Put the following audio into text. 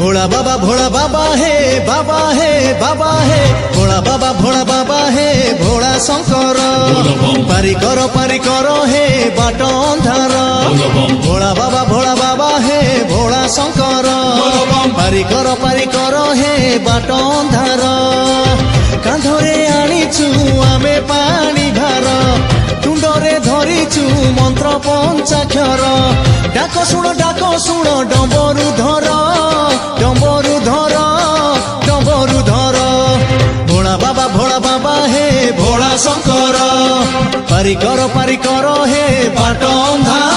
भोला बाबा हे बाबा हे बाबा हे भोला बाबा हे भोला शंकर पारी करो हे बाट अंधार भोला बाबा हे भोला शंकर पारी करो हे बाट अंधार कांधरे आनीचु आमे पानी भार तुंडरे धरिचु मंत्र पंचाक्षर डाक शुण डंबरु धर भोला बाबा हे भोला शंकर पारी करो हे बाट अंधार।